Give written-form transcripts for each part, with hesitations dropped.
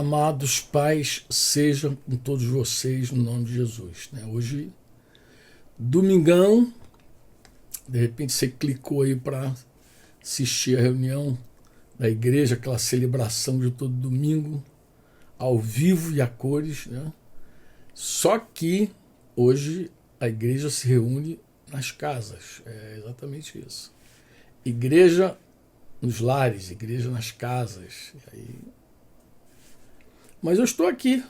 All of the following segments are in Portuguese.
Amados pais, sejam com todos vocês no nome de Jesus. Hoje, domingão, de repente você clicou aí para assistir a reunião da igreja, aquela celebração de todo domingo, ao vivo e a cores. Só que hoje a igreja se reúne nas casas, é exatamente isso. Igreja nos lares, igreja nas casas. Mas eu estou aqui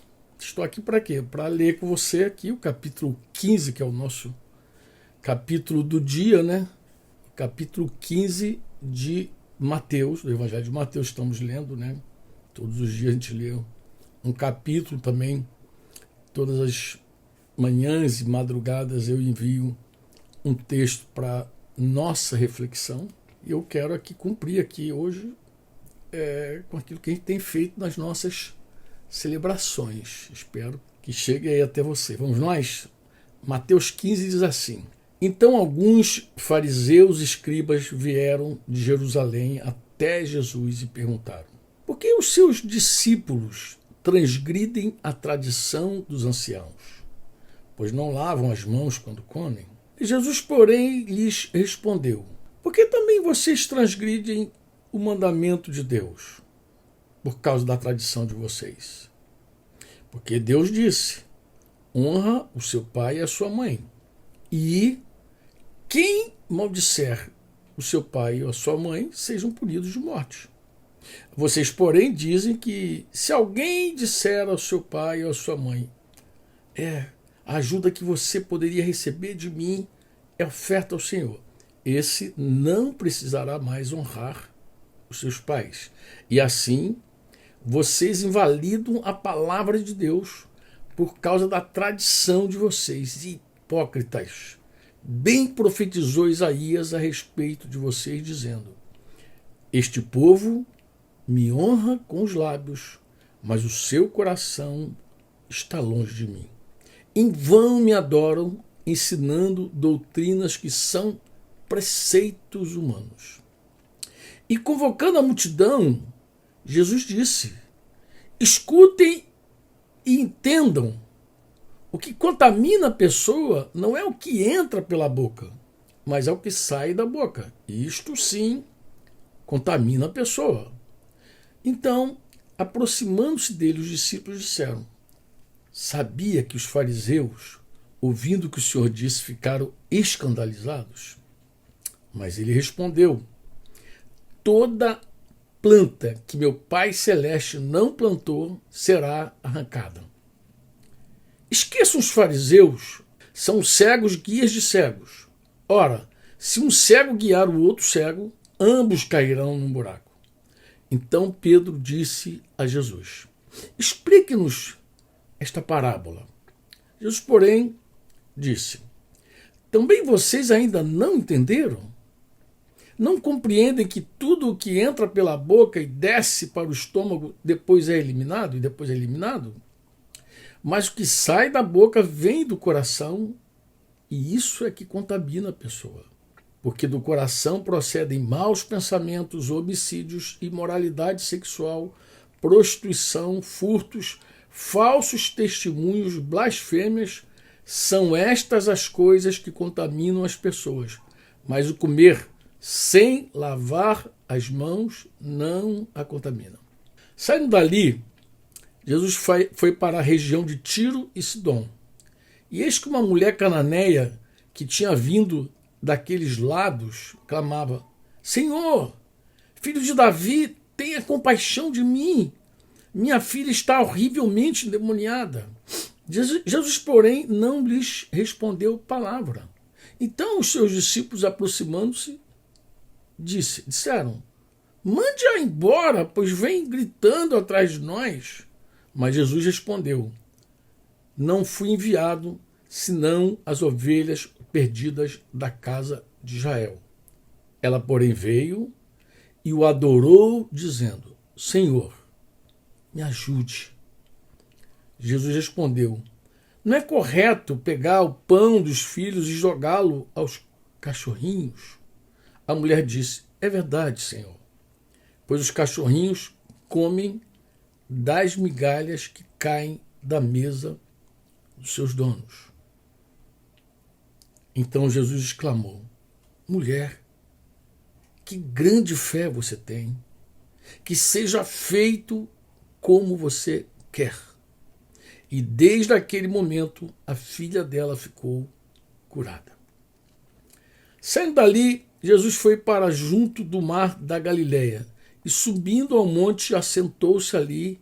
para quê? Para ler com você aqui o capítulo 15, que é o nosso capítulo do dia, Capítulo 15 de Mateus, do Evangelho de Mateus, estamos lendo, Todos os dias a gente lê um capítulo também. Todas as manhãs e madrugadas eu envio um texto para nossa reflexão. E eu quero aqui cumprir aqui hoje com aquilo que a gente tem feito nas nossas celebrações. Espero que chegue aí até você. Vamos nós? Mateus 15 diz assim: Então alguns fariseus e escribas vieram de Jerusalém até Jesus e perguntaram: Por que os seus discípulos transgridem a tradição dos anciãos, pois não lavam as mãos quando comem? E Jesus, porém, lhes respondeu: Por que também vocês transgridem o mandamento de Deus, por causa da tradição de vocês? Porque Deus disse: honra o seu pai e a sua mãe, e quem maldisser o seu pai ou a sua mãe sejam punidos de morte. Vocês, porém, dizem que se alguém disser ao seu pai ou à sua mãe: a ajuda que você poderia receber de mim é oferta ao Senhor, esse não precisará mais honrar os seus pais. E assim, vocês invalidam a palavra de Deus por causa da tradição de vocês. Hipócritas! Bem profetizou Isaías a respeito de vocês, dizendo: Este povo me honra com os lábios, mas o seu coração está longe de mim. Em vão me adoram, ensinando doutrinas que são preceitos humanos. E convocando a multidão, Jesus disse: Escutem e entendam. O que contamina a pessoa não é o que entra pela boca, mas é o que sai da boca. Isto sim contamina a pessoa. Então, aproximando-se dele, os discípulos disseram: Sabia que os fariseus, ouvindo o que o Senhor disse, ficaram escandalizados? Mas ele respondeu: Toda planta que meu Pai Celeste não plantou será arrancada. Esqueçam os fariseus, são cegos guias de cegos. Ora, se um cego guiar o outro cego, ambos cairão num buraco. Então Pedro disse a Jesus: Explique-nos esta parábola. Jesus, porém, disse: Também vocês ainda não entenderam? Não compreendem que tudo o que entra pela boca e desce para o estômago depois é eliminado? Mas o que sai da boca vem do coração, e isso é que contamina a pessoa. Porque do coração procedem maus pensamentos, homicídios, imoralidade sexual, prostituição, furtos, falsos testemunhos, blasfêmias. São estas as coisas que contaminam as pessoas. Mas o comer sem lavar as mãos não a contamina. Saindo dali, Jesus foi para a região de Tiro e Sidom. E eis que uma mulher cananeia que tinha vindo daqueles lados clamava: Senhor, filho de Davi, tenha compaixão de mim. Minha filha está horrivelmente endemoniada. Jesus, porém, não lhes respondeu palavra. Então os seus discípulos, aproximando-se, disseram: Mande-a embora, pois vem gritando atrás de nós. Mas Jesus respondeu: Não fui enviado senão as ovelhas perdidas da casa de Israel. Ela, porém, veio e o adorou, dizendo: Senhor, me ajude. Jesus respondeu: Não é correto pegar o pão dos filhos e jogá-lo aos cachorrinhos? A mulher disse: É verdade, Senhor, pois os cachorrinhos comem das migalhas que caem da mesa dos seus donos. Então Jesus exclamou: mulher, que grande fé você tem, que seja feito como você quer. E desde aquele momento a filha dela ficou curada. Saindo dali, Jesus foi para junto do mar da Galileia e, subindo ao monte, assentou-se ali,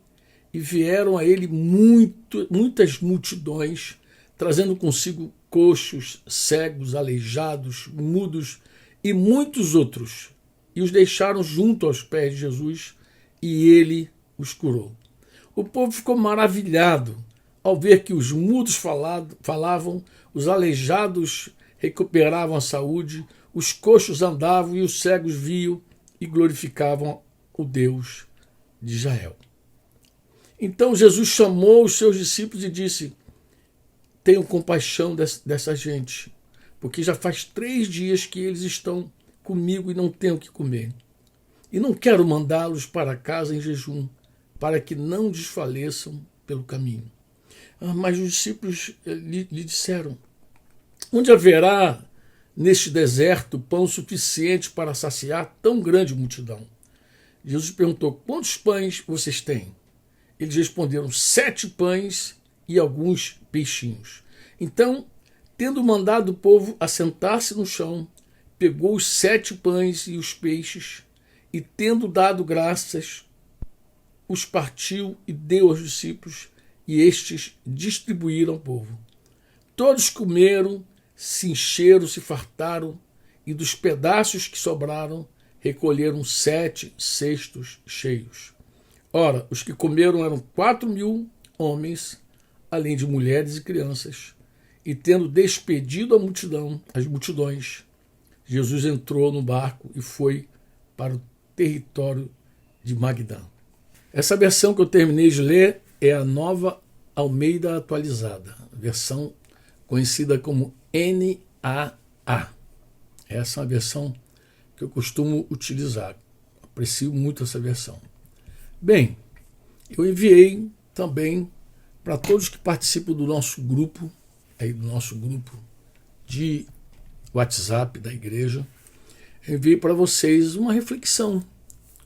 e vieram a ele muitas multidões, trazendo consigo coxos, cegos, aleijados, mudos e muitos outros, e os deixaram junto aos pés de Jesus, e ele os curou. O povo ficou maravilhado ao ver que os mudos falavam, os aleijados recuperavam a saúde, os coxos andavam e os cegos viam e glorificavam o Deus de Israel. Então Jesus chamou os seus discípulos e disse: tenham compaixão dessa gente, porque já faz 3 dias que eles estão comigo e não têm o que comer. E não quero mandá-los para casa em jejum, para que não desfaleçam pelo caminho. Mas os discípulos lhe disseram: onde haverá neste deserto pão suficiente para saciar tão grande multidão? Jesus perguntou: quantos pães vocês têm? Eles responderam: 7 pães e alguns peixinhos. Então, tendo mandado o povo assentar-se no chão, pegou os 7 pães e os peixes, e tendo dado graças, os partiu e deu aos discípulos, e estes distribuíram ao povo. Todos comeram, se encheram, se fartaram, e dos pedaços que sobraram, recolheram 7 cestos cheios. Ora, os que comeram eram 4.000 homens, além de mulheres e crianças. E tendo despedido as multidões, Jesus entrou no barco e foi para o território de Magdã. Essa versão que eu terminei de ler é a Nova Almeida Atualizada, versão conhecida como NAA. Essa é uma versão que eu costumo utilizar. Aprecio muito essa versão. Bem, eu enviei também para todos que participam do nosso grupo, de WhatsApp da igreja, eu enviei para vocês uma reflexão,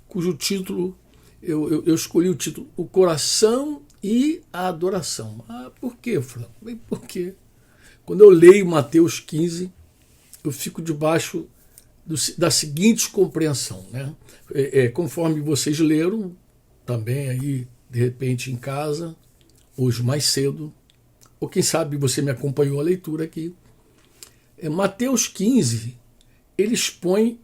cujo título, eu escolhi o título: O Coração e a Adoração. Por quê, Fran? Bem, porque quando eu leio Mateus 15, eu fico debaixo da seguinte compreensão, né? Conforme vocês leram, também aí, de repente, em casa, hoje mais cedo, ou quem sabe você me acompanhou a leitura aqui. Mateus 15, ele expõe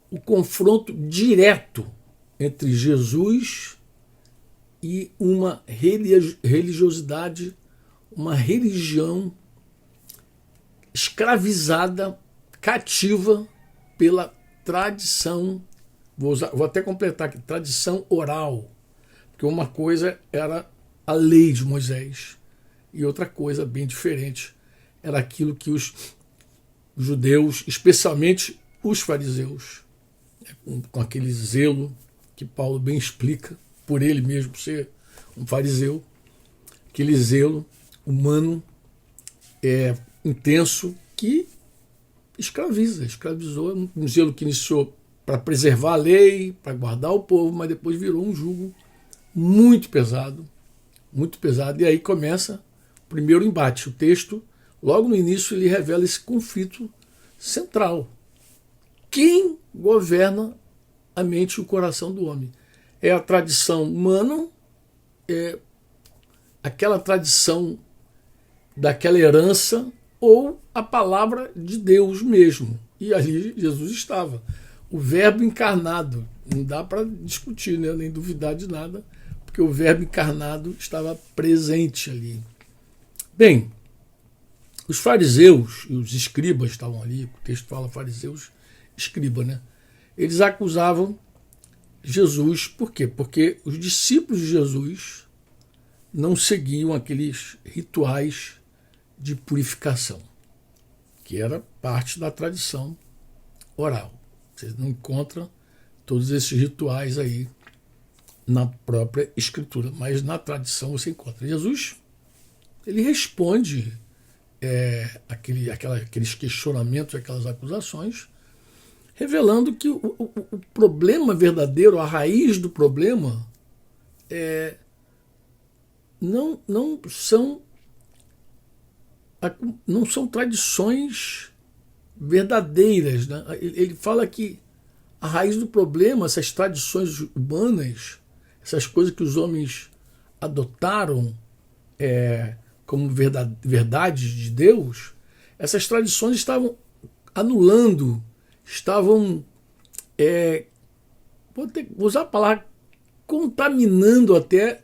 o confronto direto entre Jesus e uma religiosidade, uma religião escravizada, cativa pela tradição. Vou até completar aqui: tradição oral, porque uma coisa era a lei de Moisés e outra coisa bem diferente era aquilo que os judeus, especialmente os fariseus, com aquele zelo que Paulo bem explica, por ele mesmo ser um fariseu, aquele zelo humano intenso que escravizou, um zelo que iniciou para preservar a lei, para guardar o povo, mas depois virou um jugo muito pesado, e aí começa o primeiro embate. O texto, logo no início, ele revela esse conflito central. Quem governa a mente e o coração do homem? É a tradição humana, é aquela tradição daquela herança, ou a palavra de Deus mesmo? E ali Jesus estava, o Verbo encarnado. Não dá para discutir, né? Nem duvidar de nada, porque o Verbo encarnado estava presente ali. Bem, os fariseus e os escribas estavam ali, o texto fala fariseus, escriba, né? Eles acusavam Jesus. Por quê? Porque os discípulos de Jesus não seguiam aqueles rituais de purificação, que era parte da tradição oral. Vocês não encontram todos esses rituais aí na própria Escritura, mas na tradição você encontra. Jesus, ele responde aqueles questionamentos, aquelas acusações, revelando que o problema verdadeiro, a raiz do problema, não são tradições verdadeiras, né? Ele fala que a raiz do problema, essas tradições humanas, essas coisas que os homens adotaram como verdades de Deus, essas tradições estavam anulando, estavam, vou usar a palavra, contaminando até,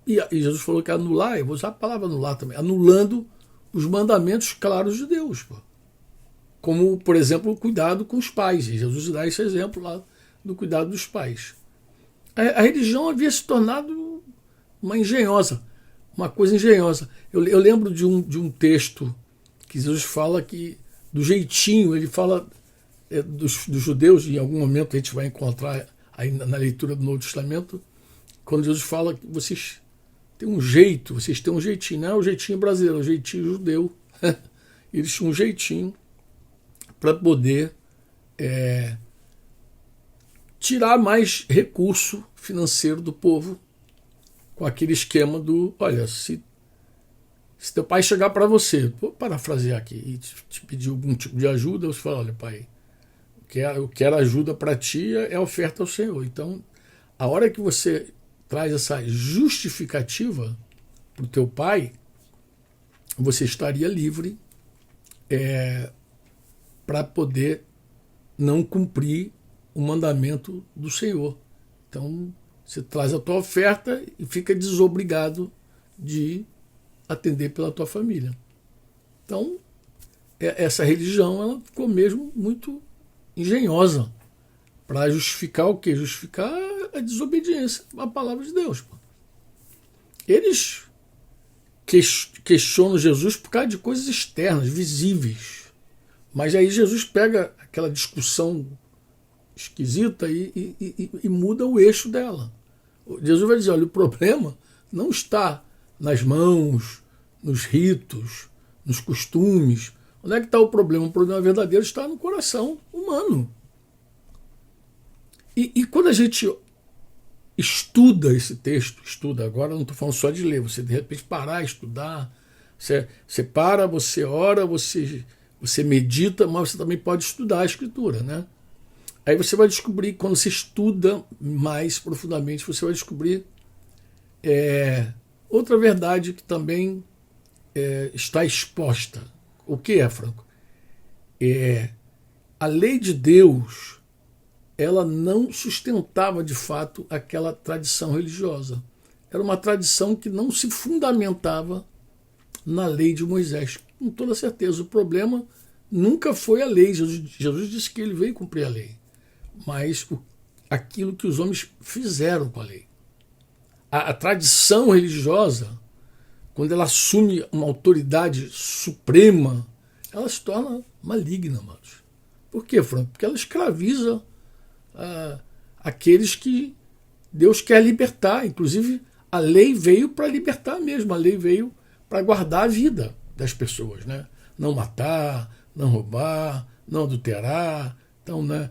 e Jesus falou que anular, eu vou usar a palavra anular também, anulando os mandamentos claros de Deus, pô. Como, por exemplo, o cuidado com os pais. E Jesus dá esse exemplo lá do cuidado dos pais. A religião havia se tornado uma coisa engenhosa. Eu lembro de um texto que Jesus fala que, do jeitinho, ele fala dos judeus, em algum momento a gente vai encontrar aí na leitura do Novo Testamento, quando Jesus fala que vocês têm um jeito, vocês têm um jeitinho, não é o jeitinho brasileiro, é o jeitinho judeu. Eles tinham um jeitinho para poder tirar mais recurso financeiro do povo, com aquele esquema do, olha, se teu pai chegar para você, vou parafrasear aqui, e te pedir algum tipo de ajuda, você fala, olha, pai, eu quero ajuda para ti, é oferta ao Senhor. Então, a hora que você traz essa justificativa para o teu pai, você estaria livre para poder não cumprir o mandamento do Senhor. Então, você traz a tua oferta e fica desobrigado de atender pela tua família. Então, essa religião ela ficou mesmo muito engenhosa para justificar o quê? Justificar a desobediência à palavra de Deus. Eles questionam Jesus por causa de coisas externas, visíveis. Mas aí Jesus pega aquela discussão esquisita e muda o eixo dela. Jesus vai dizer, olha, o problema não está nas mãos, nos ritos, nos costumes. Onde é que está o problema? O problema verdadeiro está no coração humano. E quando a gente estuda esse texto, agora não estou falando só de ler, você de repente parar, estudar, você para, você ora, você medita, mas você também pode estudar a Escritura, né? Aí você vai descobrir, quando você estuda mais profundamente, você vai descobrir outra verdade que também está exposta. O que é, Franco? A lei de Deus, ela não sustentava de fato aquela tradição religiosa. Era uma tradição que não se fundamentava na lei de Moisés. Com toda certeza, o problema nunca foi a lei. Jesus disse que ele veio cumprir a lei, mas aquilo que os homens fizeram com a lei. A tradição religiosa, quando ela assume uma autoridade suprema, ela se torna maligna, amados. Por quê, Franco? Porque ela escraviza aqueles que Deus quer libertar. Inclusive, a lei veio para libertar mesmo. A lei veio para guardar a vida das pessoas, né? Não matar, não roubar, não adulterar. Então, né,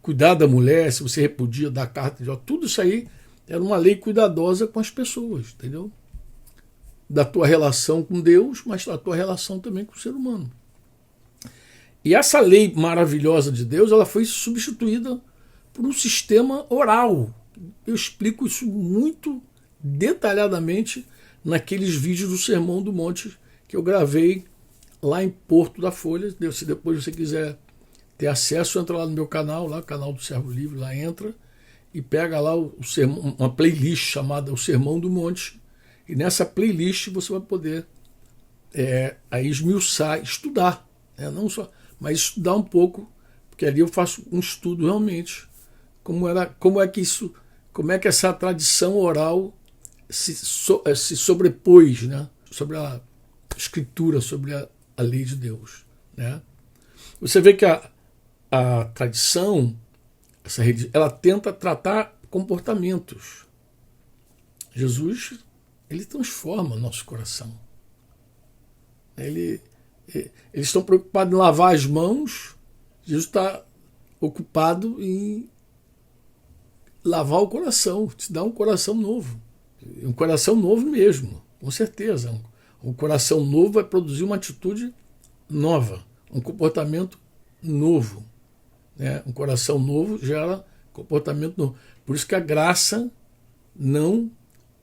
cuidar da mulher, se você repudia, dar carta de ódio. Tudo isso aí era uma lei cuidadosa com as pessoas, entendeu? Da tua relação com Deus, mas da tua relação também com o ser humano. E essa lei maravilhosa de Deus, ela foi substituída por um sistema oral. Eu explico isso muito detalhadamente naqueles vídeos do Sermão do Monte que eu gravei lá em Porto da Folha. Se depois você quiser ter acesso, entra lá no meu canal, lá, canal do Servo Livre, lá entra e pega lá uma playlist chamada O Sermão do Monte. E nessa playlist você vai poder aí esmiuçar, estudar, né? Não só, mas estudar um pouco, porque ali eu faço um estudo realmente como é que essa tradição oral se sobrepôs, né, sobre a Escritura, sobre a lei de Deus, né? Você vê que a tradição ela tenta tratar comportamentos. Jesus, ele transforma o nosso coração. Eles estão preocupados em lavar as mãos, Jesus está ocupado em lavar o coração, te dar um coração novo. Um coração novo mesmo, com certeza. Um coração novo vai produzir uma atitude nova, um comportamento novo. Né? Um coração novo gera comportamento novo. Por isso que a graça não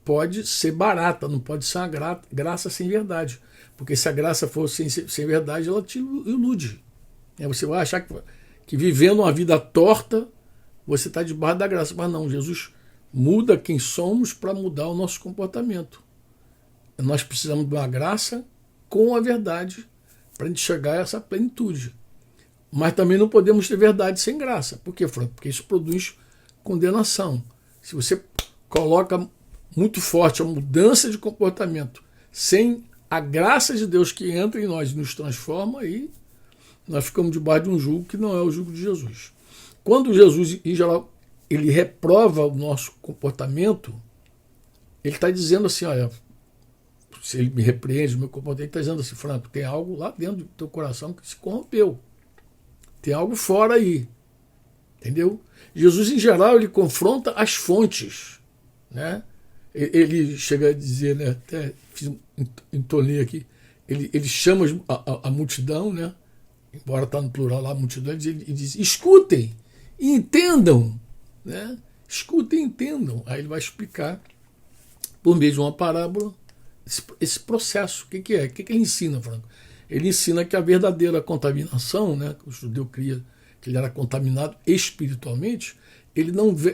pode ser barata, não pode ser uma graça sem verdade. Porque se a graça for sem verdade, ela te ilude. Você vai achar que vivendo uma vida torta, você está debaixo da graça. Mas não, Jesus muda quem somos para mudar o nosso comportamento. Nós precisamos de uma graça com a verdade para a gente chegar a essa plenitude. Mas também não podemos ter verdade sem graça. Por quê, Franco? Porque isso produz condenação. Se você coloca muito forte a mudança de comportamento sem a graça de Deus que entra em nós e nos transforma, aí nós ficamos debaixo de um jugo que não é o jugo de Jesus. Quando Jesus, em geral, ele reprova o nosso comportamento, ele está dizendo assim, olha, se ele me repreende o meu comportamento, ele está dizendo assim, Franco, tem algo lá dentro do teu coração que se corrompeu. Tem algo fora aí. Entendeu? Jesus, em geral, ele confronta as fontes. Né? Ele chega a dizer, né, até entonei aqui, ele chama a multidão, né? Embora está no plural lá, a multidão, ele diz, escutem e entendam. Né? Escutem e entendam. Aí ele vai explicar, por meio de uma parábola, esse processo. O que é? O que ele ensina, Franco? Ele ensina que a verdadeira contaminação, né, que o judeu cria que ele era contaminado espiritualmente,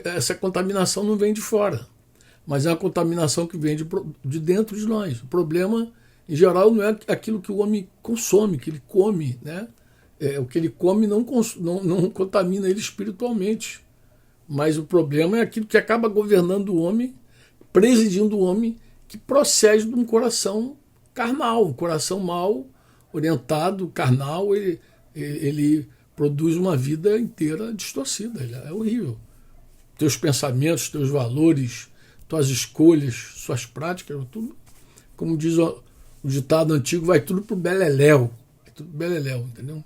essa contaminação não vem de fora, mas é uma contaminação que vem de dentro de nós. O problema, em geral, não é aquilo que o homem consome, que ele come. Né? O que ele come não contamina ele espiritualmente, mas o problema é aquilo que acaba governando o homem, presidindo o homem, que procede de um coração carnal, um coração mal orientado, carnal, ele produz uma vida inteira distorcida. É horrível. Teus pensamentos, teus valores, tuas escolhas, suas práticas, tudo, como diz o ditado antigo, vai tudo pro beleléu. Vai tudo pro beleléu, entendeu?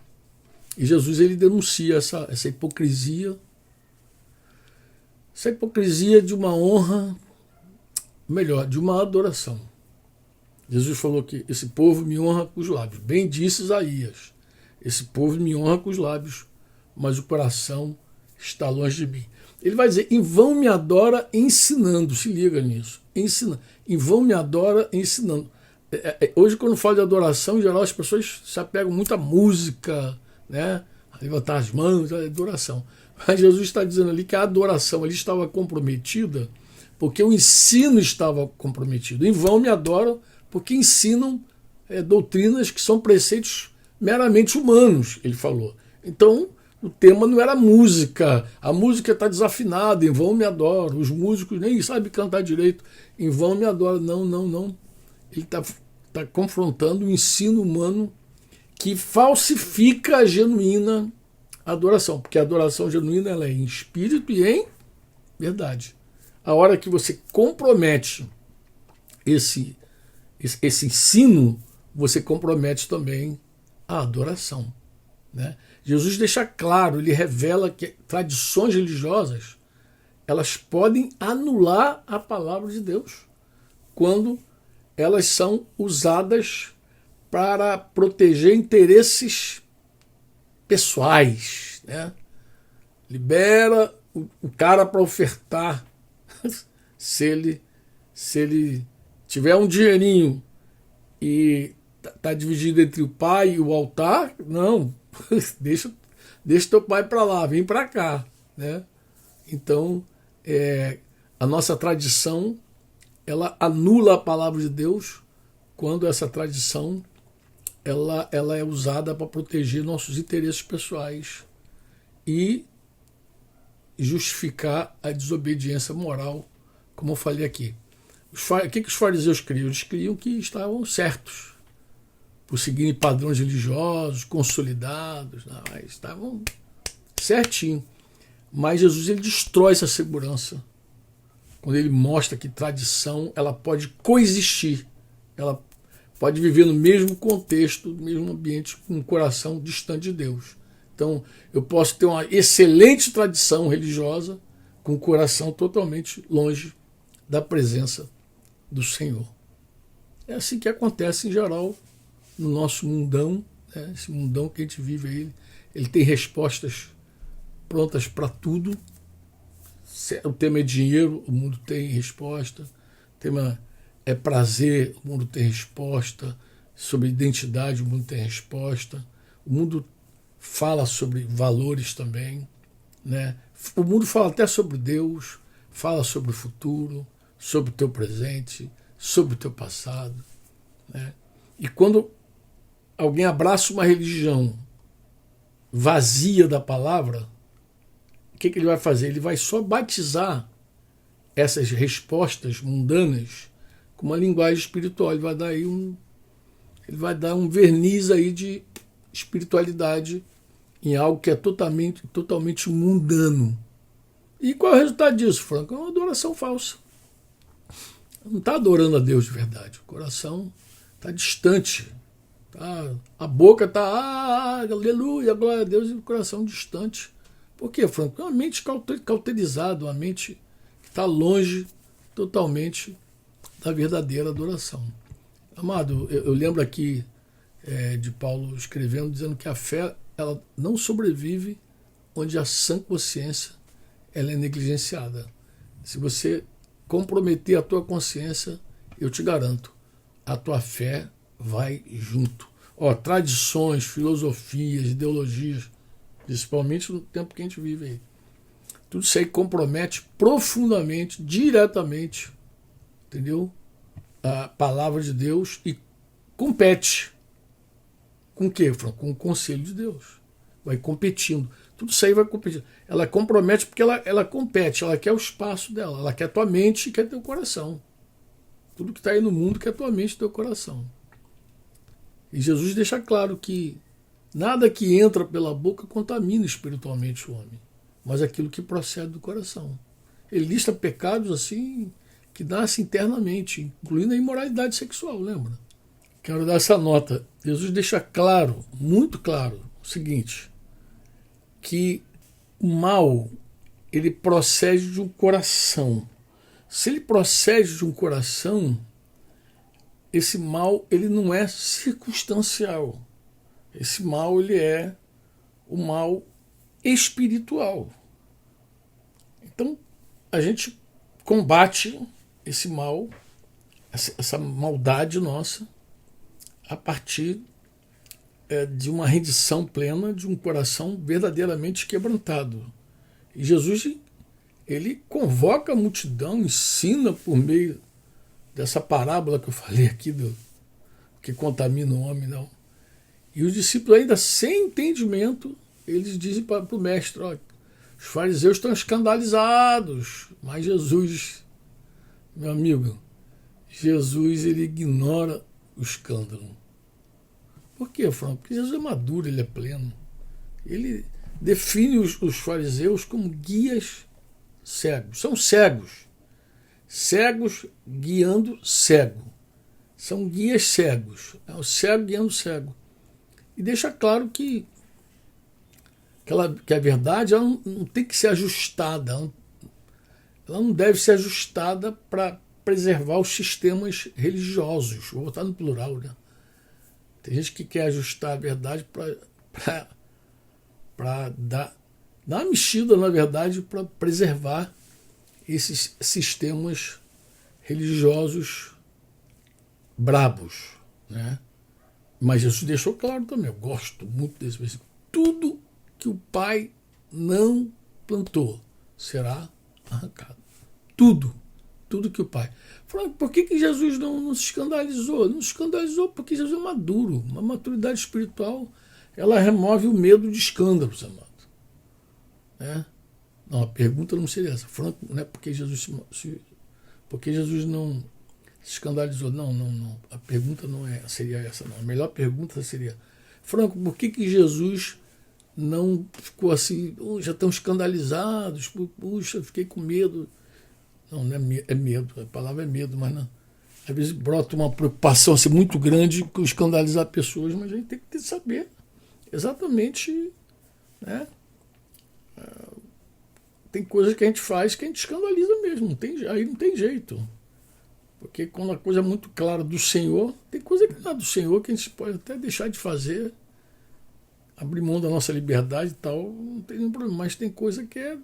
E Jesus, ele denuncia essa hipocrisia. Essa hipocrisia de uma honra, melhor, de uma adoração. Jesus falou que esse povo me honra com os lábios. Bem disse Isaías, esse povo me honra com os lábios, mas o coração está longe de mim. Ele vai dizer, em vão me adora ensinando, se liga nisso, em vão me adora ensinando. Hoje, quando falo de adoração, em geral as pessoas se apegam muito à música, né? A levantar as mãos, a adoração. Mas Jesus está dizendo ali que a adoração ali estava comprometida, porque o ensino estava comprometido. Em vão me adoram, porque ensinam doutrinas que são preceitos meramente humanos, ele falou. Então, o tema não era música. A música está desafinada, em vão me adoram. Os músicos nem sabem cantar direito, em vão me adoram. Não. Ele está confrontando o ensino humano que falsifica a genuína adoração, porque a adoração genuína ela é em espírito e em verdade. A hora que você compromete esse ensino, você compromete também a adoração. Né? Jesus deixa claro, ele revela que tradições religiosas elas podem anular a palavra de Deus quando elas são usadas para proteger interesses pessoais. Né? Libera o cara para ofertar se ele tiver um dinheirinho e está dividido entre o pai e o altar, não, deixa teu pai para lá, vem para cá. Né? Então, a nossa tradição, ela anula a palavra de Deus quando essa tradição ela é usada para proteger nossos interesses pessoais e justificar a desobediência moral, como eu falei aqui. O que os fariseus criam? Eles criam que estavam certos, por seguirem padrões religiosos, consolidados, estavam certinho. Mas Jesus ele destrói essa segurança quando ele mostra que tradição ela pode coexistir, ela pode viver no mesmo contexto, no mesmo ambiente, com um coração distante de Deus. Então, eu posso ter uma excelente tradição religiosa com o coração totalmente longe da presença do Senhor. É assim que acontece em geral no nosso mundão, né? Esse mundão que a gente vive aí, ele tem respostas prontas para tudo. O tema é dinheiro, o mundo tem resposta. O tema é prazer, o mundo tem resposta. Sobre identidade, o mundo tem resposta. O mundo fala sobre valores também, né? O mundo fala até sobre Deus, fala sobre o futuro, sobre o teu presente, sobre o teu passado, né? E quando alguém abraça uma religião vazia da palavra, o que ele vai fazer? Ele vai só batizar essas respostas mundanas com uma linguagem espiritual. Ele vai dar um verniz aí de espiritualidade em algo que é totalmente mundano. E qual é o resultado disso, Franco? É uma adoração falsa. Não está adorando a Deus de verdade. O coração está distante. Tá? A boca está, aleluia, glória a Deus, e o coração distante. Por quê, Franco? É uma mente cauterizada, uma mente que está longe totalmente da verdadeira adoração. Amado, eu lembro aqui de Paulo escrevendo, dizendo que a fé ela não sobrevive onde a sã consciência ela é negligenciada. Se você comprometer a tua consciência, eu te garanto, a tua fé vai junto. Tradições, filosofias, ideologias, principalmente no tempo que a gente vive aí. Tudo isso aí compromete profundamente, diretamente, entendeu? A palavra de Deus e compete. Com o quê, Franco? Com o conselho de Deus. Vai competindo. Tudo isso aí vai competir. Ela compromete porque ela compete, ela quer o espaço dela, ela quer tua mente e quer teu coração. Tudo que está aí no mundo quer tua mente e teu coração. E Jesus deixa claro que nada que entra pela boca contamina espiritualmente o homem, mas aquilo que procede do coração. Ele lista pecados assim que nascem internamente, incluindo a imoralidade sexual, lembra? Quero dar essa nota. Jesus deixa claro, muito claro, o seguinte, que o mal, ele procede de um coração. Se ele procede de um coração, esse mal ele não é circunstancial. Esse mal ele é o mal espiritual. Então, a gente combate esse mal, essa maldade nossa, a partir de uma rendição plena, de um coração verdadeiramente quebrantado. E Jesus, ele convoca a multidão, ensina por meio dessa parábola que eu falei aqui, do que contamina o homem, não. E os discípulos ainda sem entendimento, eles dizem para o mestre, os fariseus estão escandalizados, mas Jesus, meu amigo, Jesus ele ignora o escândalo. Por quê, Franco? Porque Jesus é maduro, ele é pleno. Ele define os fariseus como guias cegos. São cegos. Cegos guiando cego. São guias cegos. É o cego guiando cego. E deixa claro que a verdade ela não tem que ser ajustada. Ela não deve ser ajustada para preservar os sistemas religiosos. Vou botar no plural, né? Tem gente que quer ajustar a verdade para dar uma mexida, na verdade, para preservar esses sistemas religiosos brabos, né? Mas Jesus deixou claro também, eu gosto muito desse versículo. Tudo que o Pai não plantou será arrancado. Tudo que o Pai. Franco, por que Jesus não se escandalizou? Não se escandalizou porque Jesus é maduro. Uma maturidade espiritual, ela remove o medo de escândalos, amado. Não, a pergunta não seria essa. Franco, não é porque Jesus não se escandalizou. Não. A pergunta não seria essa, não. A melhor pergunta seria, Franco, por que Jesus não ficou assim, já estão escandalizados, puxa, fiquei com medo. Não, não é medo, a palavra é medo, mas não. Às vezes brota uma preocupação assim, muito grande com escandalizar pessoas, mas a gente tem que saber exatamente, né? Tem coisas que a gente faz que a gente escandaliza mesmo, aí não tem jeito. Porque quando a coisa é muito clara do Senhor, tem coisa que não é do Senhor que a gente pode até deixar de fazer, abrir mão da nossa liberdade e tal, não tem nenhum problema. Mas tem coisa que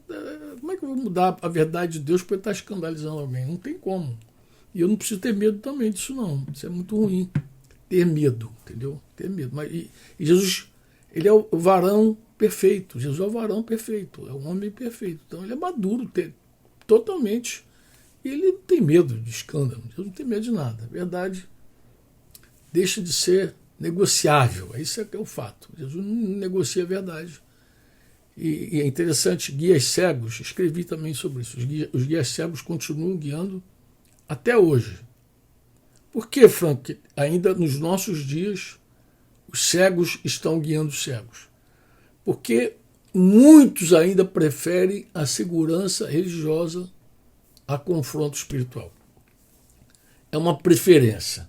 como é que eu vou mudar a verdade de Deus para estar escandalizando alguém? Não tem como. E eu não preciso ter medo também disso, não. Isso é muito ruim. Ter medo, entendeu? Ter medo. E Jesus, ele é o varão perfeito. Jesus é o varão perfeito. É o homem perfeito. Então ele é maduro totalmente. E ele não tem medo de escândalo. Jesus não tem medo de nada. A verdade deixa de ser negociável. Isso é que é o fato. Jesus não negocia a verdade. E é interessante, guias cegos, escrevi também sobre isso. Os guias cegos continuam guiando até hoje. Por que, Frank, ainda nos nossos dias os cegos estão guiando os cegos? Porque muitos ainda preferem a segurança religiosa a confronto espiritual. É uma preferência.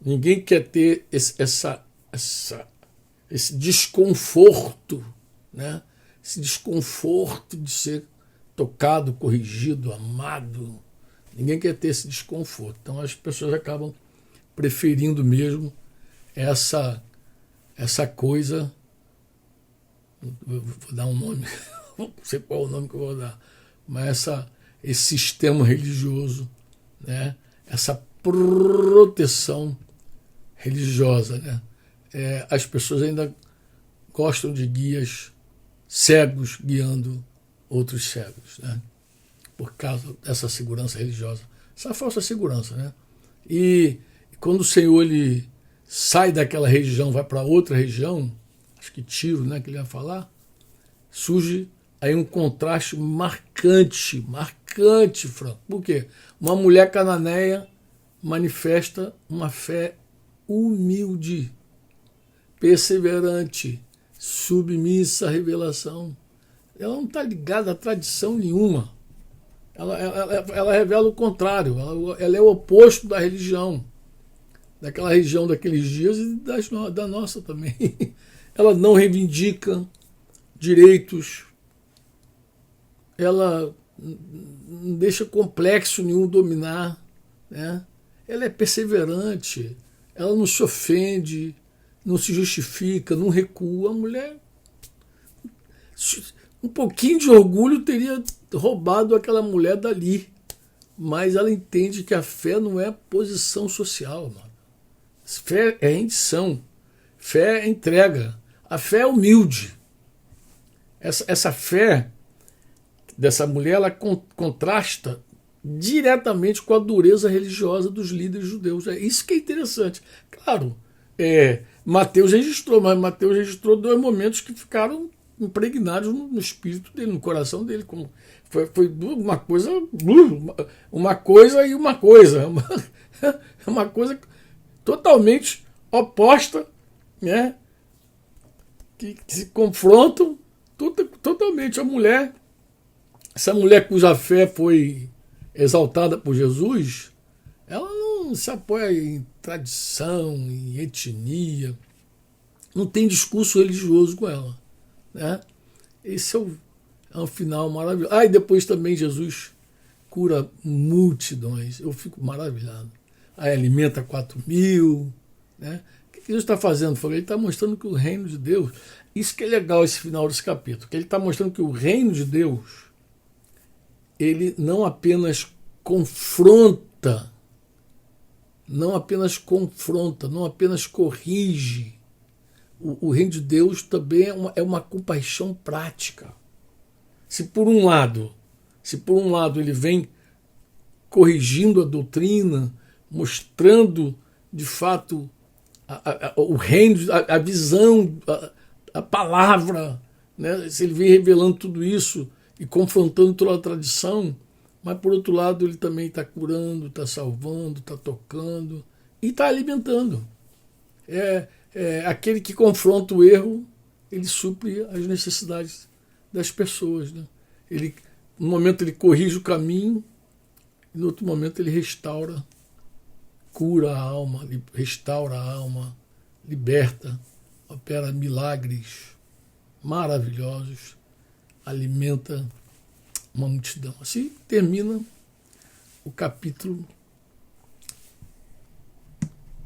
Ninguém quer ter esse desconforto, né? Esse desconforto de ser tocado, corrigido, amado. Ninguém quer ter esse desconforto. Então as pessoas acabam preferindo mesmo essa coisa. Vou dar um nome, não sei qual é o nome que eu vou dar, mas esse sistema religioso, né? Essa proteção religiosa, né? As pessoas ainda gostam de guias cegos guiando outros cegos, né? Por causa dessa segurança religiosa, essa falsa segurança, né? E quando o Senhor ele sai daquela região, vai para outra região, acho que Tiro, né, que ele vai falar, surge aí um contraste marcante, Franco. Por quê? Uma mulher cananeia manifesta uma fé humilde, perseverante, submissa à revelação. Ela não está ligada a tradição nenhuma. Ela revela o contrário. Ela é o oposto da religião, daquela religião daqueles dias e da nossa também. Ela não reivindica direitos, ela não deixa complexo nenhum dominar, né? Ela é perseverante, ela não se ofende, não se justifica, não recua. A mulher, um pouquinho de orgulho teria roubado aquela mulher dali, mas ela entende que a fé não é posição social, mano. Fé é rendição, fé é entrega, a fé é humilde. Essa fé dessa mulher, ela contrasta diretamente com a dureza religiosa dos líderes judeus. É isso que é interessante. Claro, Mateus registrou, mas Mateus registrou 2 momentos que ficaram impregnados no espírito dele, no coração dele. Foi uma coisa e uma coisa. Uma coisa totalmente oposta, né? Que se confrontam totalmente. Essa mulher cuja fé foi exaltada por Jesus, ela não se apoia em tradição, em etnia, não tem discurso religioso com ela, né? Esse é um final maravilhoso. E depois também Jesus cura multidões, eu fico maravilhado. Aí alimenta 4.000, né? O que Jesus está fazendo? Ele está mostrando que o reino de Deus, isso que é legal esse final desse capítulo, que ele está mostrando que o reino de Deus, ele não apenas confronta, não apenas corrige. O reino de Deus também é uma compaixão prática. Se por um lado ele vem corrigindo a doutrina, mostrando de fato o reino, a visão, a palavra, né? Se ele vem revelando tudo isso e confrontando toda a tradição, mas por outro lado ele também está curando, está salvando, está tocando e está alimentando. Aquele que confronta o erro ele supre as necessidades das pessoas, né? No momento ele corrige o caminho, e no outro momento ele restaura, cura a alma, restaura a alma, liberta, opera milagres maravilhosos, alimenta uma multidão. Assim termina o capítulo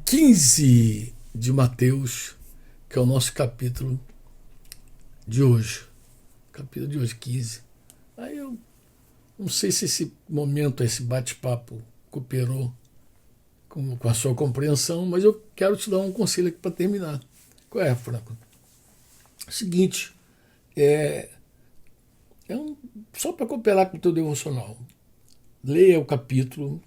15 de Mateus, que é o nosso capítulo de hoje. Capítulo de hoje, 15. Aí eu não sei se esse momento, esse bate-papo cooperou com a sua compreensão, mas eu quero te dar um conselho aqui para terminar. Qual é, Franco? Seguinte, só para cooperar com o teu devocional. Leia o capítulo,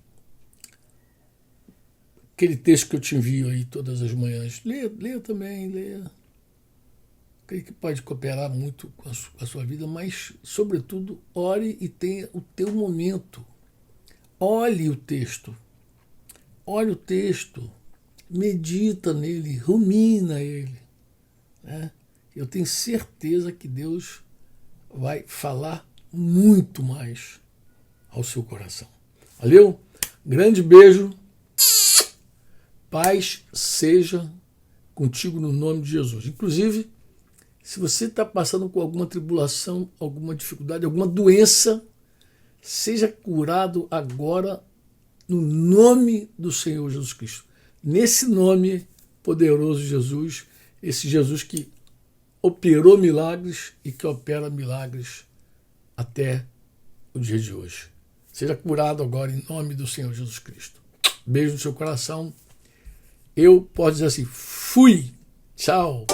aquele texto que eu te envio aí todas as manhãs. Leia também, leia. Creio que pode cooperar muito com a sua vida, mas, sobretudo, ore e tenha o teu momento. Olhe o texto, medita nele, rumina ele, né? Eu tenho certeza que Deus vai falar muito mais ao seu coração. Valeu? Grande beijo. Paz seja contigo no nome de Jesus. Inclusive, se você está passando por alguma tribulação, alguma dificuldade, alguma doença, seja curado agora no nome do Senhor Jesus Cristo. Nesse nome poderoso de Jesus, esse Jesus que operou milagres e que opera milagres até o dia de hoje. Seja curado agora em nome do Senhor Jesus Cristo. Beijo no seu coração. Eu posso dizer assim, fui, tchau.